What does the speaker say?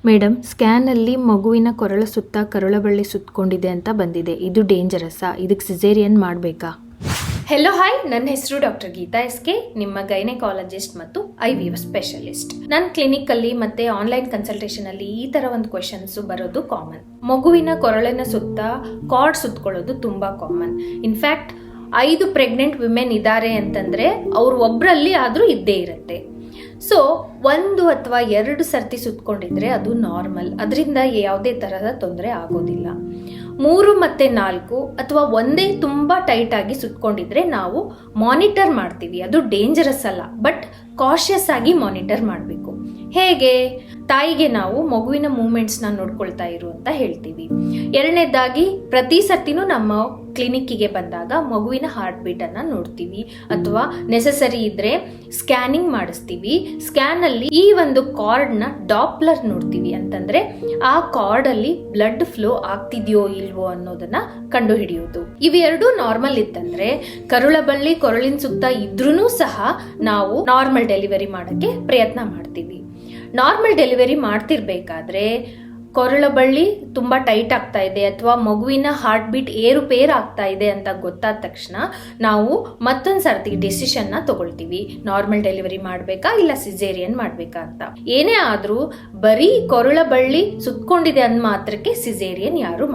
Madam, ಸ್ಕ್ಯಾನಲ್ಲಿ ಮಗುವಿನ ಕೊರಳ ಸುತ್ತ ಕರುಳಬಳ್ಳಿ ಸುತ್ತಕೊಂಡಿದೆ ಅಂತ ಬಂದಿದೆ. ಇದು ಡೇಂಜರಸ್ಸಾ? ಇದಕ್ಕೆ ಸಿಸೇರಿಯನ್ ಮಾಡಬೇಕಾ? ಹೆಲೋ ಹಾಯ್, ನನ್ನ ಹೆಸರು ಡಾಕ್ಟರ್ ಗೀತಾ ಎಸ್.ಕೆ, ನಿಮ್ಮ ಗೈನೆಕಾಲಜಿಸ್ಟ್ ಮತ್ತು IVF ಸ್ಪೆಷಲಿಸ್ಟ್. ನನ್ನ ಕ್ಲಿನಿಕಲ್ಲಿ ಮತ್ತೆ ಆನ್ಲೈನ್ ಕನ್ಸಲ್ಟೇಷನ್ ಅಲ್ಲಿ ಈ ತರ ಒಂದು ಕ್ವೆಶನ್ಸ್ ಬರೋದು ಕಾಮನ್. ಮಗುವಿನ ಕೊರಳಿನ ಸುತ್ತ ಕಾರ್ಡ್ ಸುತ್ತಕೊಳ್ಳೋದು ತುಂಬಾ ಕಾಮನ್. ಇನ್ಫ್ಯಾಕ್ಟ್ 5 ಪ್ರೆಗ್ನೆಂಟ್ ವಿಮೆನ್ ಇದ್ದಾರೆ ಅಂತಂದ್ರೆ ಅವ್ರು ಒಬ್ರಲ್ಲಿ ಆದ್ರೂ ಇದ್ದೇ ಇರುತ್ತೆ. ಸೊ 1 ಅಥವಾ 2 ಸರ್ತಿ ಸುತ್ತಕೊಂಡಿದ್ರೆ ಅದು ನಾರ್ಮಲ್, ಅದರಿಂದ ಯಾವುದೇ ತರಹದ ತೊಂದರೆ ಆಗೋದಿಲ್ಲ. 3 ಮತ್ತೆ 4 ಅಥವಾ ಒಂದೇ ತುಂಬಾ ಟೈಟ್ ಆಗಿ ಸುತ್ತಕೊಂಡಿದ್ರೆ ನಾವು ಮಾನಿಟರ್ ಮಾಡ್ತೀವಿ. ಅದು ಡೇಂಜರಸ್ ಅಲ್ಲ, ಬಟ್ ಕಾಶಿಯಸ್ ಆಗಿ ಮಾನಿಟರ್ ಮಾಡಬೇಕು. ಹೇಗೆ? ತಾಯಿಗೆ ನಾವು ಮಗುವಿನ ಮೂವ್ಮೆಂಟ್ಸ್ನ ನೋಡ್ಕೊಳ್ತಾ ಇರು ಅಂತ ಹೇಳ್ತೀವಿ. 2ನೇದಾಗಿ ಪ್ರತಿ ಸರ್ತಿನೂ ನಮ್ಮ ಕ್ಲಿನಿಕ್ಕಿಗೆ ಬಂದಾಗ ಮಗುವಿನ ಹಾರ್ಟ್ ಬೀಟ್ ಅನ್ನ ನೋಡ್ತೀವಿ, ಅಥವಾ ನೆಸೆಸರಿ ಇದ್ರೆ ಸ್ಕ್ಯಾನಿಂಗ್ ಮಾಡಿಸ್ತೀವಿ. ಸ್ಕ್ಯಾನ್ ಅಲ್ಲಿ ಈ ಒಂದು ಕಾರ್ಡ್ ನ ಡಾಪ್ಲರ್ ನೋಡ್ತೀವಿ, ಅಂತಂದ್ರೆ ಆ ಕಾರ್ಡ್ ಅಲ್ಲಿ ಬ್ಲಡ್ ಫ್ಲೋ ಆಗ್ತಿದ್ಯೋ ಇಲ್ವೋ ಅನ್ನೋದನ್ನ ಕಂಡು ಹಿಡಿಯೋದು. ಇವೆರಡು ನಾರ್ಮಲ್ ಇತ್ತಂದ್ರೆ, ಕರುಳಬಳ್ಳಿ ಕೊರಳಿನ ಸುತ್ತ ಇದ್ರೂ ಸಹ ನಾವು ನಾರ್ಮಲ್ ಡೆಲಿವರಿ ಮಾಡಕ್ಕೆ ಪ್ರಯತ್ನ ಮಾಡ್ತೀವಿ. ನಾರ್ಮಲ್ ಡೆಲಿವರಿ ಮಾಡ್ತಿರ್ಬೇಕಾದ್ರೆ ಕೊರಳಬಳ್ಳಿ ತುಂಬಾ ಟೈಟ್ ಆಗ್ತಾ ಇದೆ ಅಥವಾ ಮಗುವಿನ ಹಾರ್ಟ್ ಬೀಟ್ ಏರುಪೇರು ಆಗ್ತಾ ಇದೆ ಅಂತ ಗೊತ್ತಾದ ತಕ್ಷಣ ನಾವು ಮತ್ತೊಂದ್ ಸರ್ತಿ ಡಿಸಿಷನ್ ನ ತಗೊಳ್ತೀವಿ. ನಾರ್ಮಲ್ ಡೆಲಿವರಿ ಮಾಡ್ಬೇಕಾ ಇಲ್ಲ ಸಿಸೇರಿಯನ್ ಮಾಡ್ಬೇಕಾ ಅಂತ. ಏನೇ ಆದ್ರೂ ಬರೀ ಕೊರಳಬಳ್ಳಿ ಸುತ್ತಕೊಂಡಿದೆ ಅಂದ ಮಾತ್ರಕ್ಕೆ ಸಿಸೇರಿಯನ್ ಯಾರು